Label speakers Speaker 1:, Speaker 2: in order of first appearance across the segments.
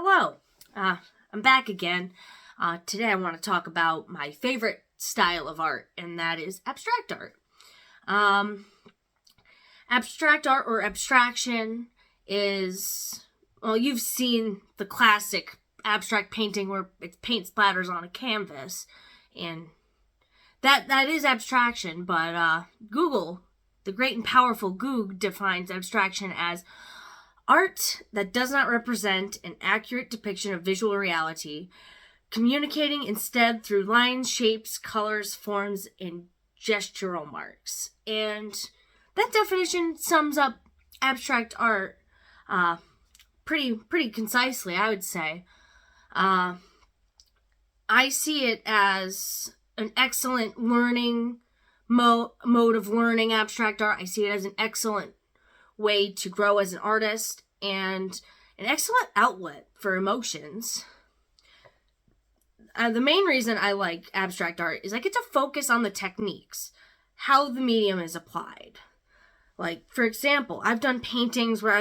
Speaker 1: Hello, I'm back again. Today I want to talk about my favorite style of art, and that is abstract art. Abstract art or abstraction is, well, you've seen the classic abstract painting where it's paint splatters on a canvas, and that is abstraction, but Google, the great and powerful Goog, defines abstraction as art that does not represent an accurate depiction of visual reality, communicating instead through lines, shapes, colors, forms, and gestural marks. And that definition sums up abstract art pretty concisely, I would say. I see it as an excellent learning mode of learning abstract art. I see it as an excellent way to grow as an artist and an excellent outlet for emotions. The main reason I like abstract art is I get to focus on the techniques, how the medium is applied. Like, for example, I've done paintings where I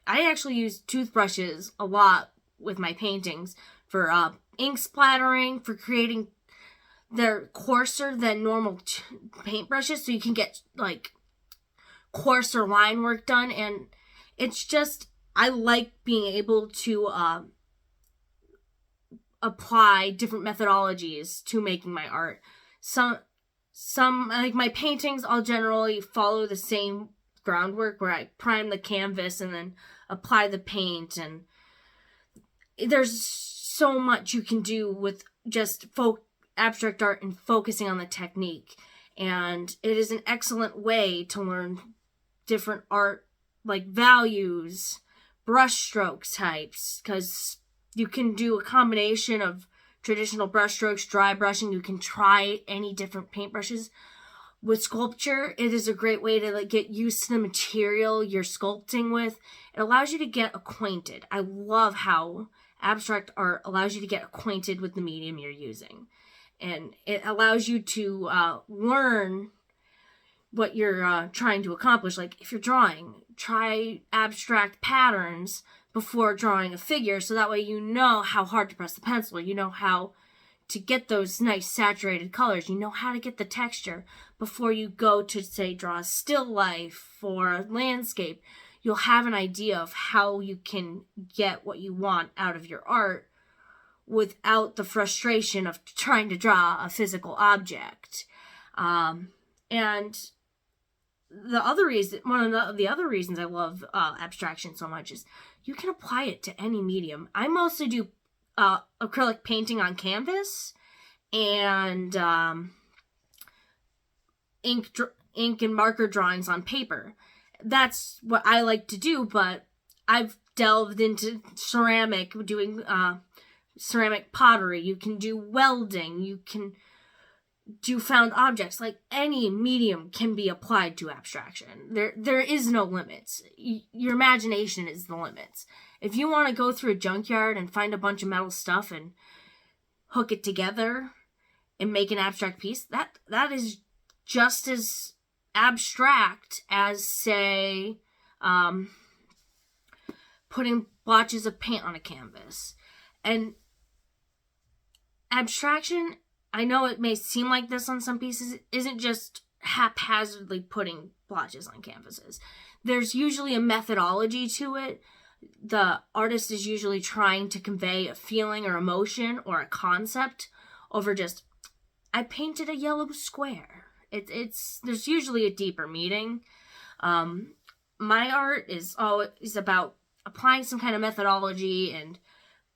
Speaker 1: actually use toothbrushes a lot with my paintings for ink splattering, for creating, they're coarser than normal paintbrushes, so you can get like coarser line work done, and it's just, I like being able to apply different methodologies to making my art. Some like my paintings, I'll generally follow the same groundwork where I prime the canvas and then apply the paint, and there's so much you can do with just abstract art and focusing on the technique, and it is an excellent way to learn different art, like values, brush strokes types, because you can do a combination of traditional brush strokes, dry brushing. You can try any different paintbrushes. With sculpture, it is a great way to get used to the material you're sculpting with. It allows you to get acquainted. I love how abstract art allows you to get acquainted with the medium you're using, and it allows you to learn what you're trying to accomplish. Like, if you're drawing, try abstract patterns before drawing a figure, so that way you know how hard to press the pencil, you know how to get those nice saturated colors, you know how to get the texture before you go to, say, draw a still life or a landscape. You'll have an idea of how you can get what you want out of your art without the frustration of trying to draw a physical object. And one of the other reasons I love abstraction so much is you can apply it to any medium. I mostly do acrylic painting on canvas and ink and marker drawings on paper. That's what I like to do, but I've delved into ceramic, doing ceramic pottery. You can do welding. You can do found objects. Like, any medium can be applied to abstraction. There is no limits. Your imagination is the limits. If you want to go through a junkyard and find a bunch of metal stuff and hook it together and make an abstract piece, that is just as abstract as, say, putting blotches of paint on a canvas. And abstraction, I know it may seem like this on some pieces, isn't just haphazardly putting blotches on canvases. There's usually a methodology to it. The artist is usually trying to convey a feeling or emotion or a concept over just, I painted a yellow square. There's usually a deeper meaning. My art is always about applying some kind of methodology and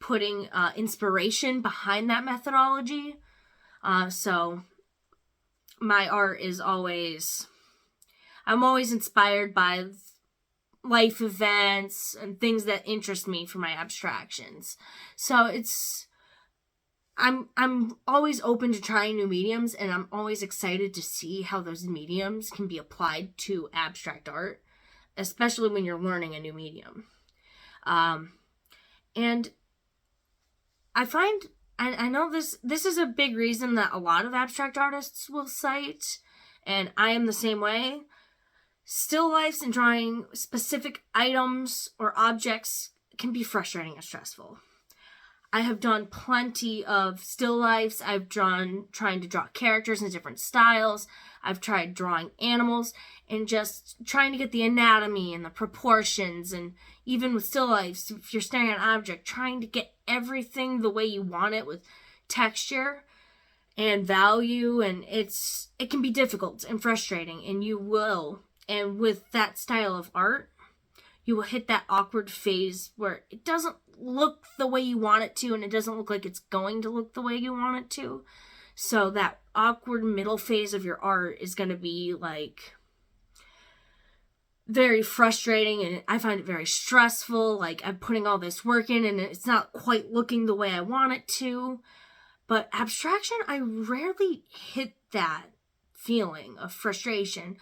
Speaker 1: putting inspiration behind that methodology. So my art is I'm always inspired by life events and things that interest me for my abstractions. So I'm always open to trying new mediums, and I'm always excited to see how those mediums can be applied to abstract art, especially when you're learning a new medium. And I find, I know this is a big reason that a lot of abstract artists will cite, and I am the same way. Still lifes and drawing specific items or objects can be frustrating and stressful. I have done plenty of still lifes. I've trying to draw characters in different styles. I've tried drawing animals and just trying to get the anatomy and the proportions. And even with still lifes, if you're staring at an object, trying to get everything the way you want it with texture and value. And it can be difficult and frustrating, and you will. And with that style of art, you will hit that awkward phase where it doesn't look the way you want it to, and it doesn't look like it's going to look the way you want it to. So that awkward middle phase of your art is going to be like very frustrating, and I find it very stressful. Like, I'm putting all this work in and it's not quite looking the way I want it to. But abstraction, I rarely hit that feeling of frustration.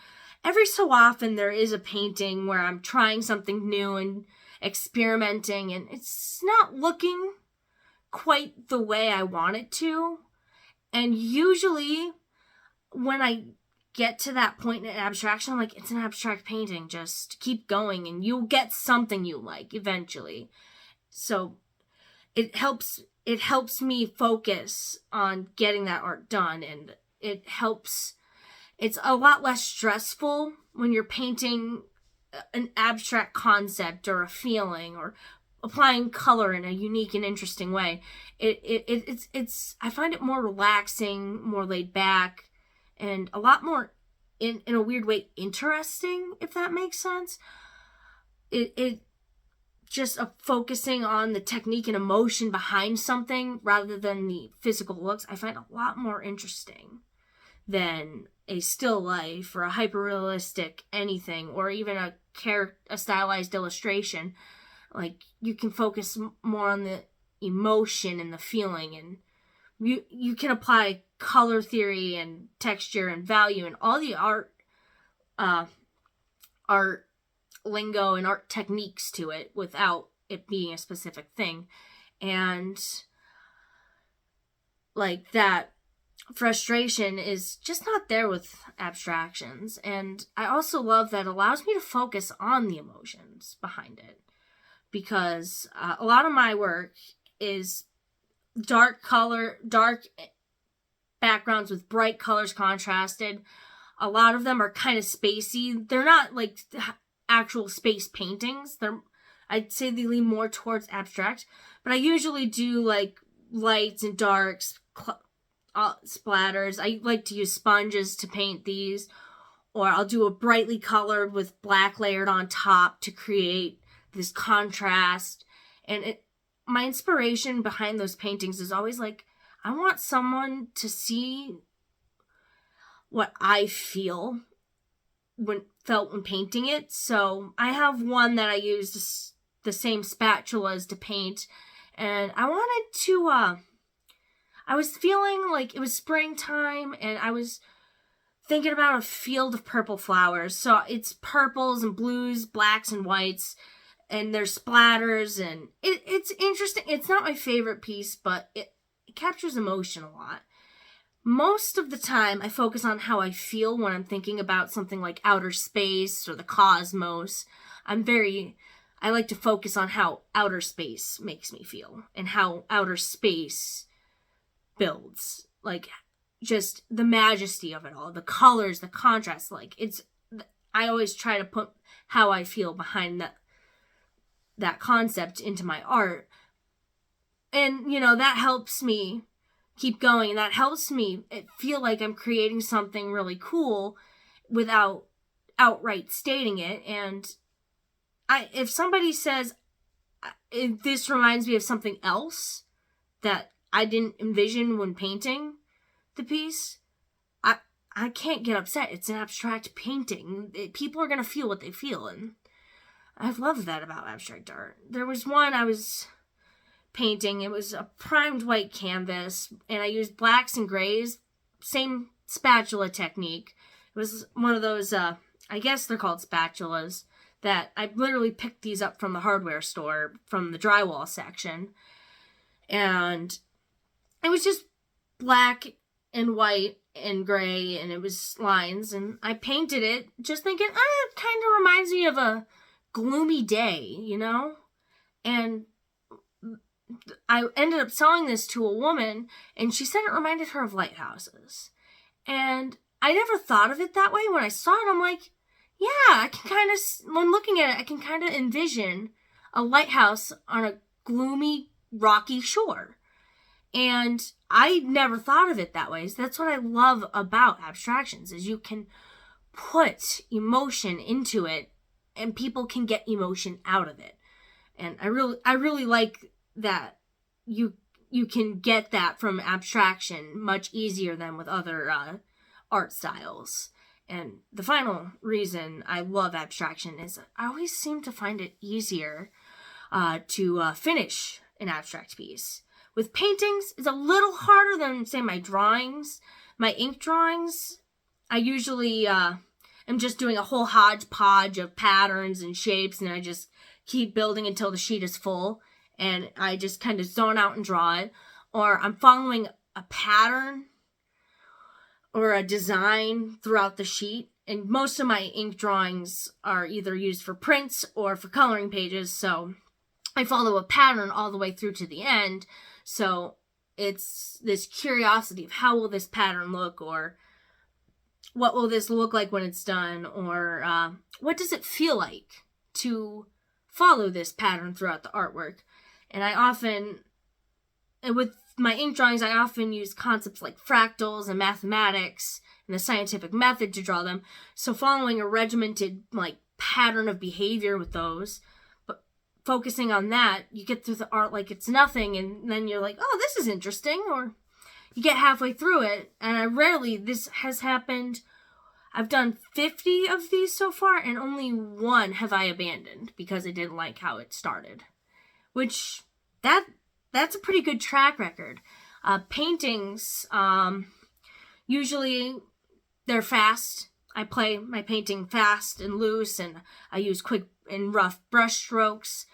Speaker 1: Every so often there is a painting where I'm trying something new and experimenting, and it's not looking quite the way I want it to. And usually when I get to that point in abstraction, I'm like, it's an abstract painting, just keep going and you'll get something you like eventually. So it helps me focus on getting that art done, and it's a lot less stressful when you're painting an abstract concept or a feeling or applying color in a unique and interesting way. I find it more relaxing, more laid back, and a lot more in a weird way interesting, if that makes sense. It just focusing on the technique and emotion behind something rather than the physical looks, I find a lot more interesting than a still life or a hyper-realistic anything, or even a stylized illustration. Like, you can focus more on the emotion and the feeling, and you can apply color theory and texture and value and all the art lingo and art techniques to it without it being a specific thing. And like, that frustration is just not there with abstractions. And I also love that it allows me to focus on the emotions behind it, because a lot of my work is dark backgrounds with bright colors contrasted. A lot of them are kind of spacey. They're not like actual space paintings. I'd say they lean more towards abstract, but I usually do like lights and darks, splatters. I like to use sponges to paint these, or I'll do a brightly colored with black layered on top to create this contrast. And my inspiration behind those paintings is always like, I want someone to see what I felt when painting it. So I have one that I used the same spatulas to paint, and I wanted to I was feeling like it was springtime, and I was thinking about a field of purple flowers. So it's purples and blues, blacks and whites, and there's splatters, and it's interesting. It's not my favorite piece, but it captures emotion a lot. Most of the time, I focus on how I feel when I'm thinking about something like outer space or the cosmos. I like to focus on how outer space makes me feel and how outer space builds, like, just the majesty of it all, the colors, the contrast. Like, I always try to put how I feel behind that concept into my art, and that helps me keep going, and that helps me feel like I'm creating something really cool without outright stating it. And if somebody says, this reminds me of something else that I didn't envision when painting the piece, I can't get upset. It's an abstract painting. People are going to feel what they feel, and I love that about abstract art. There was one I was painting. It was a primed white canvas, and I used blacks and grays, same spatula technique. It was one of those, I guess they're called spatulas, that I literally picked these up from the hardware store, from the drywall section. And it was just black and white and gray, and it was lines, and I painted it just thinking, it kind of reminds me of a gloomy day, And I ended up selling this to a woman, and she said it reminded her of lighthouses. And I never thought of it that way. When I saw it, I'm like, yeah, I can kind of, when looking at it, I can kind of envision a lighthouse on a gloomy, rocky shore. And I never thought of it that way. So that's what I love about abstractions, is you can put emotion into it, and people can get emotion out of it. And I really like that you can get that from abstraction much easier than with other art styles. And the final reason I love abstraction is I always seem to find it easier to finish an abstract piece. With paintings, it's a little harder than, say, my drawings. My ink drawings, I usually am just doing a whole hodgepodge of patterns and shapes, and I just keep building until the sheet is full, and I just kind of zone out and draw it. Or I'm following a pattern or a design throughout the sheet. And most of my ink drawings are either used for prints or for coloring pages, so I follow a pattern all the way through to the end. So it's this curiosity of how will this pattern look, or what will this look like when it's done, or what does it feel like to follow this pattern throughout the artwork. And with my ink drawings, I often use concepts like fractals and mathematics and the scientific method to draw them. So following a regimented pattern of behavior with those, but focusing on that, you get through the art like it's nothing, and then you're like, oh, this is interesting, or you get halfway through it. And this has happened. I've done 50 of these so far, and only one have I abandoned because I didn't like how it started. Which, that's a pretty good track record. Paintings, usually they're fast. I play my painting fast and loose, and I use quick and rough brush strokes,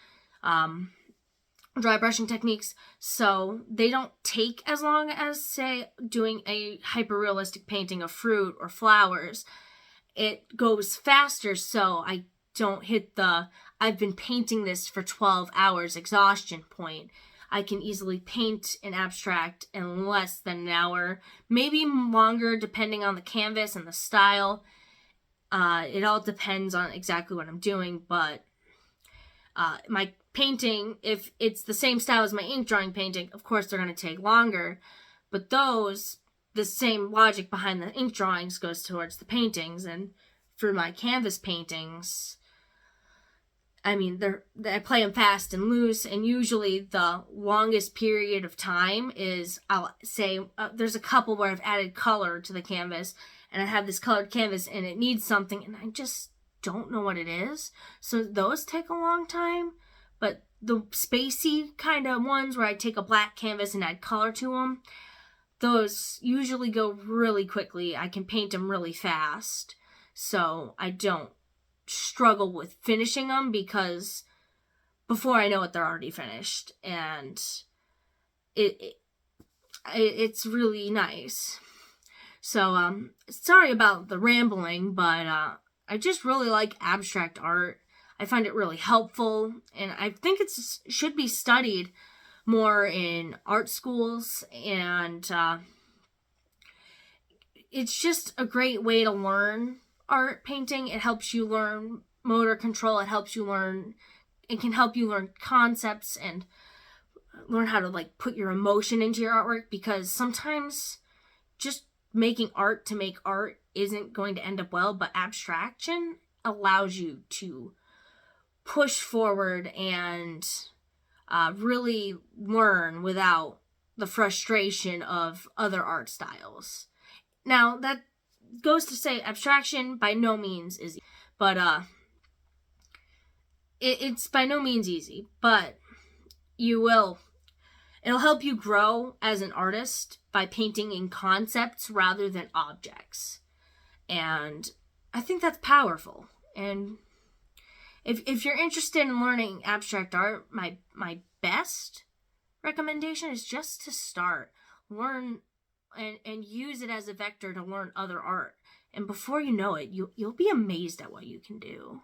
Speaker 1: dry brushing techniques, so they don't take as long as, say, doing a hyper-realistic painting of fruit or flowers. It goes faster, so I don't hit the I've been painting this for 12 hours exhaustion point. I can easily paint an abstract in less than an hour, maybe longer depending on the canvas and the style. It all depends on exactly what I'm doing, but my painting, if it's the same style as my ink drawing painting, of course they're going to take longer, but the same logic behind the ink drawings goes towards the paintings. And for my canvas paintings, I mean, I play them fast and loose, and usually the longest period of time is, I'll say, there's a couple where I've added color to the canvas, and I have this colored canvas, and it needs something, and I just don't know what it is. So those take a long time, but the spacey kind of ones where I take a black canvas and add color to them, those usually go really quickly. I can paint them really fast, so I don't struggle with finishing them, because before I know it, they're already finished, and it's really nice. So sorry about the rambling, but I just really like abstract art. I find it really helpful, and I think it should be studied more in art schools, and it's just a great way to learn art painting. It helps you learn motor control. It can help you learn concepts and learn how to put your emotion into your artwork, because sometimes just making art to make art isn't going to end up well, but abstraction allows you to push forward and really learn without the frustration of other art styles. Now, that goes to say abstraction by no means is, but it's by no means easy, but it'll help you grow as an artist by painting in concepts rather than objects. And I think that's powerful. And if you're interested in learning abstract art, my best recommendation is just to start. Learn and use it as a vector to learn other art. And before you know it, you'll be amazed at what you can do.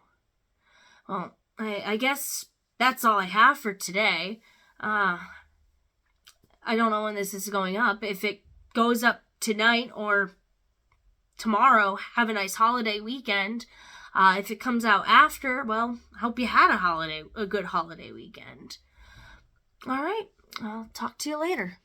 Speaker 1: Well, I guess that's all I have for today. I don't know when this is going up. If it goes up tonight or tomorrow, have a nice holiday weekend. If it comes out after, well, I hope you had a good holiday weekend. All right, I'll talk to you later.